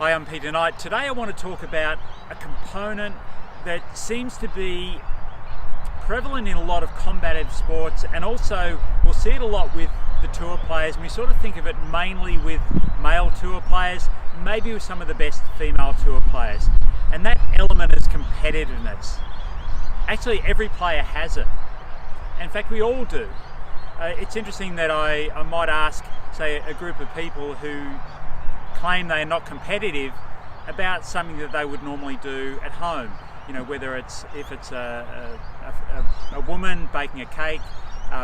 Hi, I'm Peter Knight. Today I want to talk about a component that seems to be prevalent in a lot of combative sports, and also we'll see it a lot with the tour players. And we sort of think of it mainly with male tour players, maybe with some of the best female tour players. And that element is competitiveness. Actually, every player has it. In fact, we all do. It's interesting that I might ask, say, a group of people who claim they are not competitive about something that they would normally do at home. You know, whether it's if it's a woman baking a cake,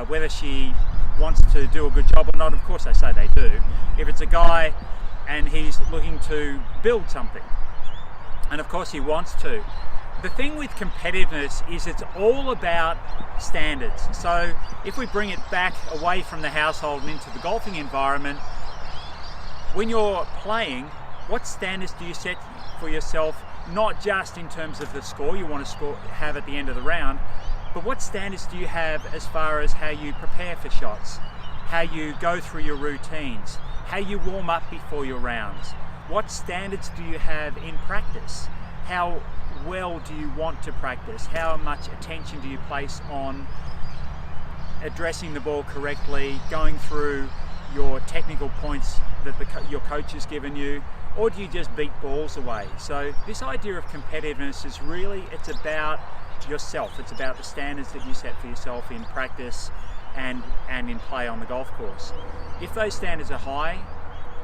whether she wants to do a good job or not. Of course, they say they do. If it's a guy and he's looking to build something, and of course he wants to. The thing with competitiveness is it's all about standards. So if we bring it back away from the household and into the golfing environment, when you're playing, what standards do you set for yourself, not just in terms of the score you want to have at the end of the round, but what standards do you have as far as how you prepare for shots, how you go through your routines, how you warm up before your rounds? What standards do you have in practice? How well do you want to practice? How much attention do you place on addressing the ball correctly, going through your technical points that your coach has given you, or do you just beat balls away? So this idea of competitiveness is really, it's about yourself. It's about the standards that you set for yourself in practice and in play on the golf course. If those standards are high,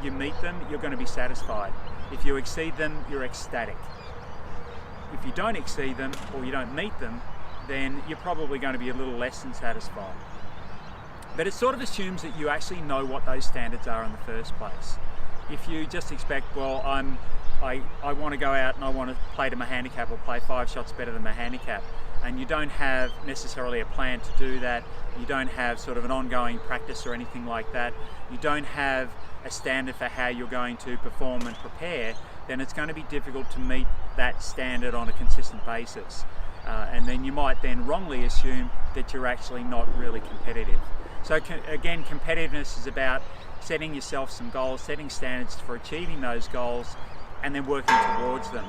you meet them, you're going to be satisfied. If you exceed them, you're ecstatic. If you don't exceed them or you don't meet them, then you're probably going to be a little less than satisfied. But it sort of assumes that you actually know what those standards are in the first place. If you just expect, well, I want to go out and I want to play to my handicap or play 5 shots better than my handicap, and you don't have necessarily a plan to do that, you don't have sort of an ongoing practice or anything like that, you don't have a standard for how you're going to perform and prepare, then it's going to be difficult to meet that standard on a consistent basis. And then you might then wrongly assume that you're actually not really competitive. So again, competitiveness is about setting yourself some goals, setting standards for achieving those goals, and then working towards them.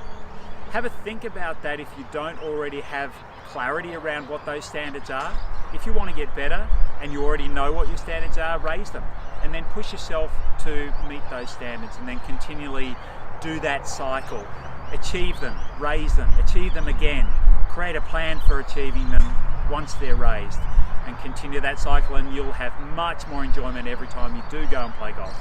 Have a think about that if you don't already have clarity around what those standards are. If you want to get better and you already know what your standards are, raise them. And then push yourself to meet those standards, and then continually do that cycle. Achieve them, raise them, achieve them again. Create a plan for achieving them once they're raised, and continue that cycle, and you'll have much more enjoyment every time you do go and play golf.